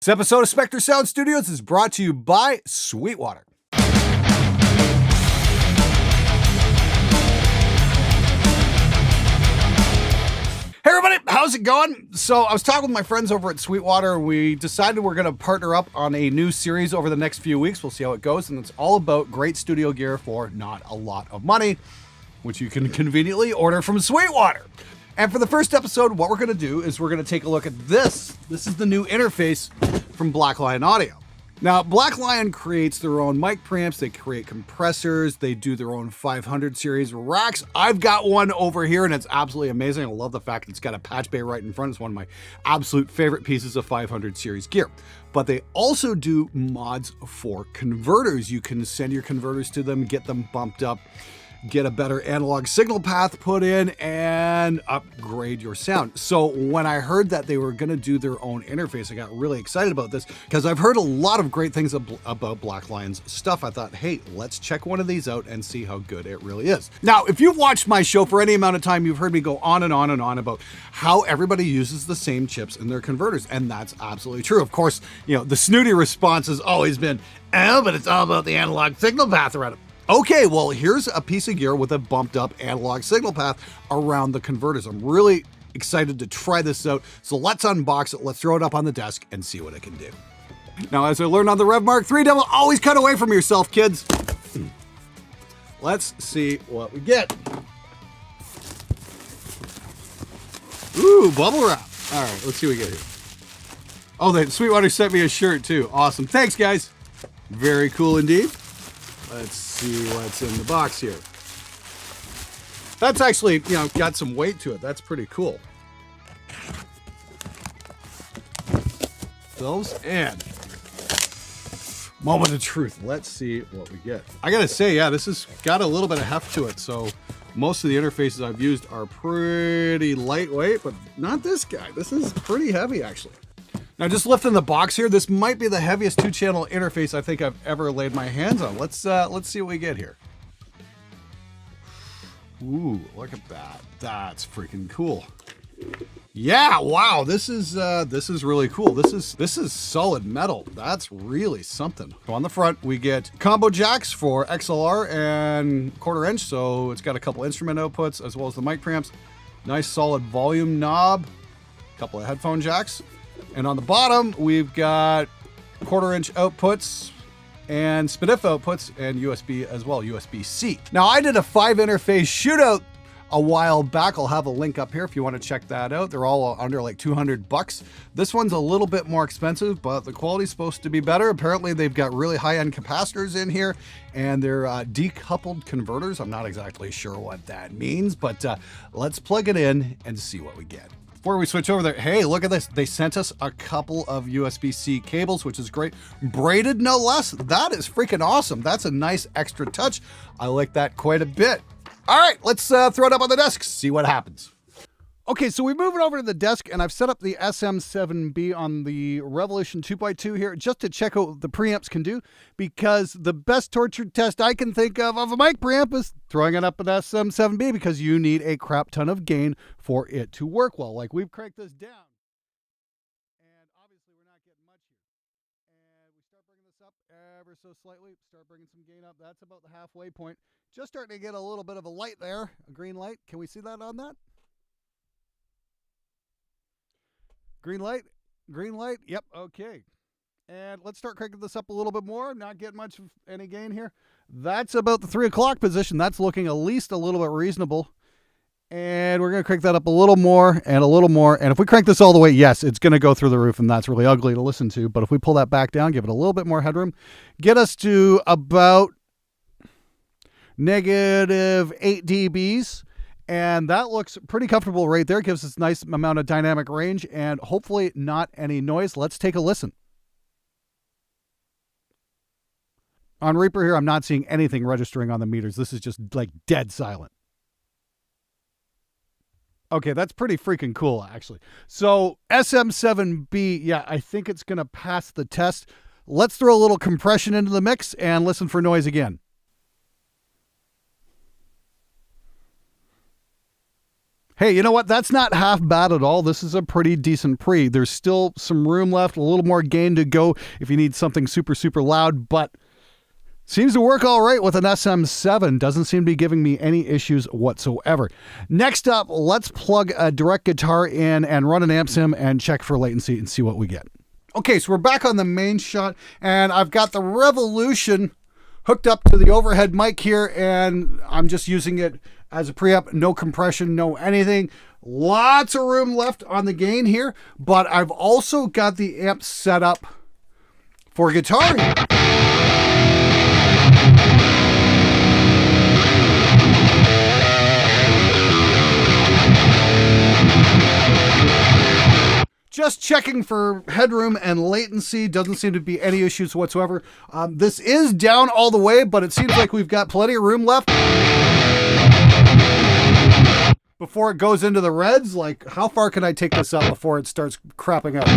This episode of Spectre Sound Studios is brought to you by Sweetwater. Hey everybody, how's it going? So I was talking with my friends over at Sweetwater and we decided we're going to partner up on a new series over the next few weeks. We'll see how it goes, and it's all about great studio gear for not a lot of money, which you can conveniently order from Sweetwater. And for the first episode, what we're going to do is we're going to take a look at this. This is the new interface from Black Lion Audio. Now, Black Lion creates their own mic preamps, they create compressors, they do their own 500 series racks. I've got one over here and it's absolutely amazing. I love the fact it's got a patch bay right in front. It's one of my absolute favorite pieces of 500 series gear. But they also do mods for converters. You can send your converters to them, get them bumped up, get a better analog signal path put in, and upgrade your sound. So when I heard that they were going to do their own interface, I got really excited about this because I've heard a lot of great things about Black Lion's stuff. I thought, hey, let's check one of these out and see how good it really is. Now, if you've watched my show for any amount of time, you've heard me go on and on and on about how everybody uses the same chips in their converters, and that's absolutely true. Of course, the snooty response has always been, oh, but it's all about the analog signal path around it. Okay, well, here's a piece of gear with a bumped up analog signal path around the converters. I'm really excited to try this out. So let's unbox it. Let's throw it up on the desk and see what it can do. Now, as I learned on the Rev Mark III demo, always cut away from yourself, kids. Let's see what we get. Ooh, bubble wrap. All right, let's see what we get here. Oh, Sweetwater sent me a shirt too. Awesome. Thanks, guys. Very cool indeed. Let's see what's in the box here. That's actually, got some weight to it. That's pretty cool. Those and moment of truth. Let's see what we get. I gotta say, yeah, this has got a little bit of heft to it. So most of the interfaces I've used are pretty lightweight, but not this guy. This is pretty heavy, actually. Now, just lifting the box here, this might be the heaviest two-channel interface I think I've ever laid my hands on. Let's see what we get here. Ooh, look at that. That's freaking cool. Yeah, wow, this is really cool. This is solid metal. That's really something. So on the front, we get combo jacks for XLR and 1/4 inch, so it's got a couple instrument outputs as well as the mic preamps. Nice solid volume knob, a couple of headphone jacks. And on the bottom, we've got 1/4 inch outputs and SPDIF outputs and USB as well, USB-C. Now, I did a 5-interface shootout a while back. I'll have a link up here if you want to check that out. They're all under like $200. This one's a little bit more expensive, but the quality's supposed to be better. Apparently, they've got really high-end capacitors in here, and they're decoupled converters. I'm not exactly sure what that means, but let's plug it in and see what we get. Before we switch over there, hey, look at this. They sent us a couple of USB-C cables, which is great. Braided, no less. That is freaking awesome. That's a nice extra touch. I like that quite a bit. All right, let's throw it up on the desk, see what happens. Okay, so we move it over to the desk, and I've set up the SM7B on the Revolution 2x2 here just to check out what the preamps can do, because the best torture test I can think of a mic preamp is throwing it up an SM7B, because you need a crap ton of gain for it to work well. Like, we've cranked this down, and obviously we're not getting much here. And we start bringing this up ever so slightly, start bringing some gain up. That's about the halfway point. Just starting to get a little bit of a light there, a green light. Can we see that on that? Green light, yep, okay. And let's start cranking this up a little bit more, not getting much of any gain here. That's about the 3 o'clock position. That's looking at least a little bit reasonable. And we're gonna crank that up a little more and a little more. And if we crank this all the way, yes, it's gonna go through the roof, and that's really ugly to listen to. But if we pull that back down, give it a little bit more headroom, get us to about -8 dBs. And that looks pretty comfortable right there. Gives us a nice amount of dynamic range and hopefully not any noise. Let's take a listen. On Reaper here, I'm not seeing anything registering on the meters. This is just like dead silent. Okay, that's pretty freaking cool, actually. So SM7B, yeah, I think it's going to pass the test. Let's throw a little compression into the mix and listen for noise again. Hey, you know what? That's not half bad at all. This is a pretty decent pre. There's still some room left, a little more gain to go if you need something super, super loud, but seems to work all right with an SM7. Doesn't seem to be giving me any issues whatsoever. Next up, let's plug a direct guitar in and run an amp sim and check for latency and see what we get. Okay, so we're back on the main shot, and I've got the Revolution hooked up to the overhead mic here, and I'm just using it as a preamp. No compression, no anything. Lots of room left on the gain here, but I've also got the amp set up for guitar. Just checking for headroom and latency. Doesn't seem to be any issues whatsoever. This is down all the way, but it seems like we've got plenty of room left before it goes into the reds. Like, how far can I take this up before it starts crapping out?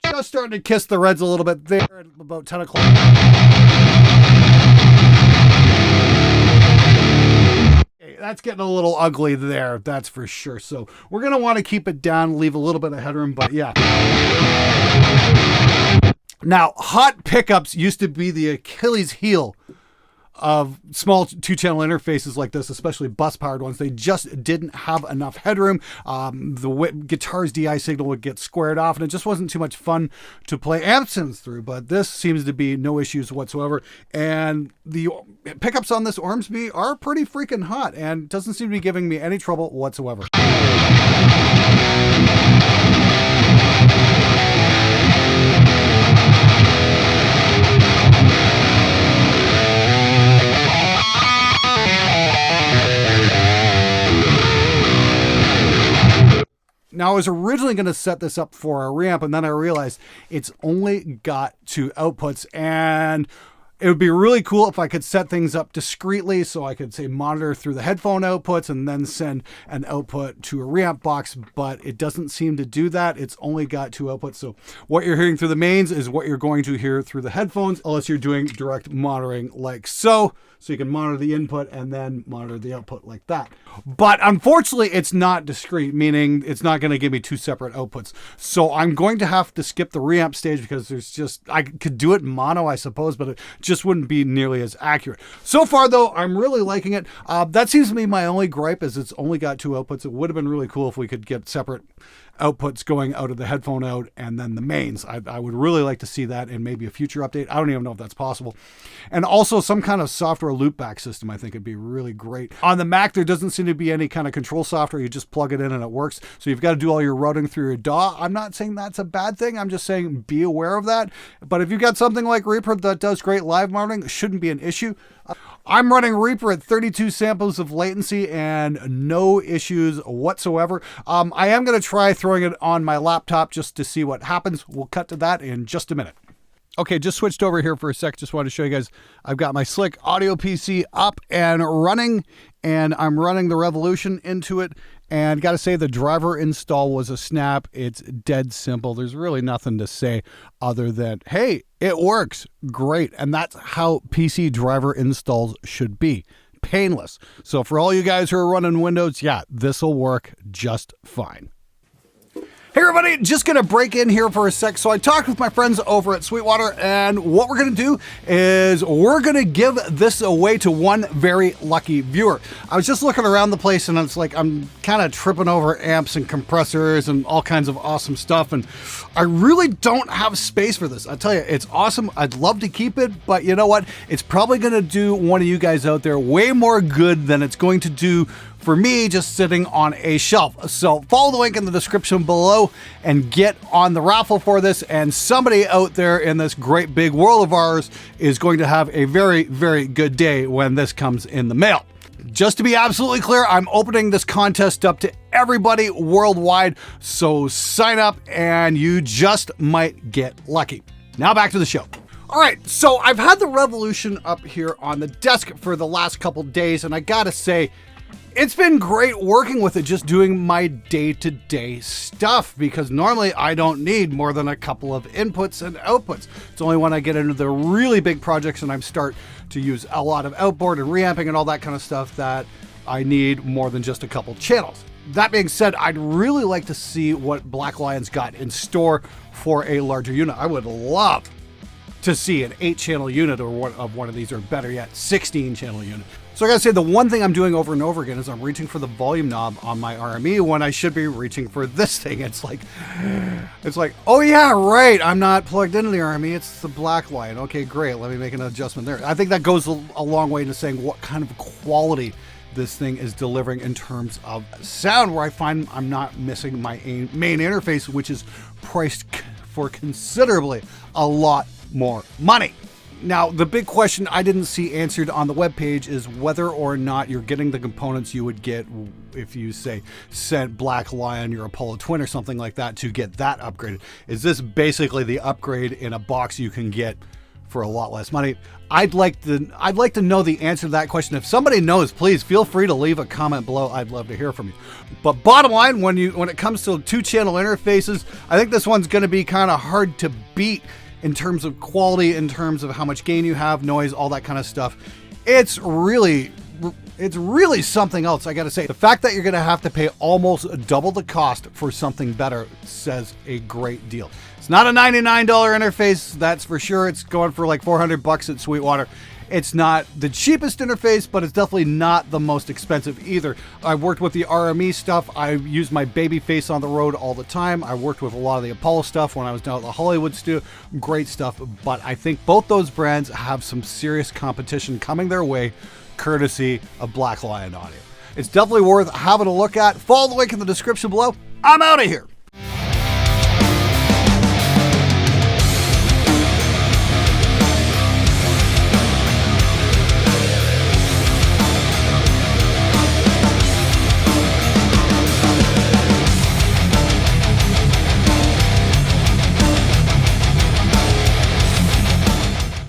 Just starting to kiss the reds a little bit there at about 10 o'clock. That's getting a little ugly there, that's for sure. So we're going to want to keep it down, leave a little bit of headroom, but yeah. Now, hot pickups used to be the Achilles heel of small two-channel interfaces like this, especially bus-powered ones. They just didn't have enough headroom. The guitar's DI signal would get squared off, and it just wasn't too much fun to play amp sims through, but this seems to be no issues whatsoever. And the pickups on this Ormsby are pretty freaking hot, and doesn't seem to be giving me any trouble whatsoever. Now, I was originally going to set this up for a reamp, and then I realized it's only got 2 outputs, and it would be really cool if I could set things up discreetly, so I could, say, monitor through the headphone outputs and then send an output to a reamp box, but it doesn't seem to do that. It's only got 2 outputs, so what you're hearing through the mains is what you're going to hear through the headphones, unless you're doing direct monitoring like so. So you can monitor the input and then monitor the output like that. But unfortunately, it's not discrete, meaning it's not going to give me 2 separate outputs. So I'm going to have to skip the reamp stage because there's just, I could do it mono, I suppose, but it just wouldn't be nearly as accurate. So far, though, I'm really liking it. That seems to be my only gripe, is it's only got 2 outputs. It would have been really cool if we could get separate outputs going out of the headphone out and then the mains. I would really like to see that in maybe a future update. I don't even know if that's possible. And also some kind of software loopback system I think would be really great. On the Mac, there doesn't seem to be any kind of control software. You just plug it in and it works. So you've got to do all your routing through your DAW. I'm not saying that's a bad thing. I'm just saying be aware of that. But if you've got something like Reaper that does great live monitoring, it shouldn't be an issue. I'm running Reaper at 32 samples of latency and no issues whatsoever. I am going to try throwing it on my laptop just to see what happens. We'll cut to that in just a minute. Okay, just switched over here for a sec. Just wanted to show you guys, I've got my Slick Audio PC up and running, and I'm running the Revolution into it. And got to say, the driver install was a snap. It's dead simple. There's really nothing to say other than, hey, it works. Great. And that's how PC driver installs should be. Painless. So for all you guys who are running Windows, yeah, this will work just fine. Hey everybody, just gonna break in here for a sec. So I talked with my friends over at Sweetwater, and what we're gonna do is we're gonna give this away to one very lucky viewer. I was just looking around the place and it's like I'm kind of tripping over amps and compressors and all kinds of awesome stuff, and I really don't have space for this. I tell you, it's awesome. I'd love to keep it, but you know what? It's probably gonna do one of you guys out there way more good than it's going to do for me just sitting on a shelf. So follow the link in the description below and get on the raffle for this, and somebody out there in this great big world of ours is going to have a very, very good day when this comes in the mail. Just to be absolutely clear, I'm opening this contest up to everybody worldwide, so sign up and you just might get lucky. Now back to the show. All right, so I've had the Revolution up here on the desk for the last couple days, and I gotta say, It's been great working with it, just doing my day-to-day stuff, because normally I don't need more than a couple of inputs and outputs. It's only when I get into the really big projects and I start to use a lot of outboard and reamping and all that kind of stuff that I need more than just a couple channels. That being said, I'd really like to see what Black Lion's got in store for a larger unit. I would love to see an 8-channel unit of one of these, or better yet, 16-channel unit. So I gotta say, the one thing I'm doing over and over again is I'm reaching for the volume knob on my RME when I should be reaching for this thing. It's like, oh yeah, right, I'm not plugged into the RME, it's the Black Lion. Okay, great, let me make an adjustment there. I think that goes a long way into saying what kind of quality this thing is delivering in terms of sound, where I find I'm not missing my main interface, which is priced for considerably a lot more money. Now, the big question I didn't see answered on the webpage is whether or not you're getting the components you would get if you, say, sent Black Lion your Apollo Twin or something like that to get that upgraded. Is this basically the upgrade in a box you can get for a lot less money? I'd like to know the answer to that question. If somebody knows, please feel free to leave a comment below. I'd love to hear from you. But bottom line, when it comes to 2-channel interfaces, I think this one's going to be kind of hard to beat in terms of quality, in terms of how much gain you have, noise, all that kind of stuff. It's really something else, I gotta say. The fact that you're gonna have to pay almost double the cost for something better says a great deal. It's not a $99 interface, that's for sure. It's going for like $400 at Sweetwater. It's not the cheapest interface, but it's definitely not the most expensive either. I've worked with the RME stuff. I use my baby face on the road all the time. I worked with a lot of the Apollo stuff when I was down at the Hollywood studio. Great stuff, but I think both those brands have some serious competition coming their way, courtesy of Black Lion Audio. It's definitely worth having a look at. Follow the link in the description below. I'm out of here.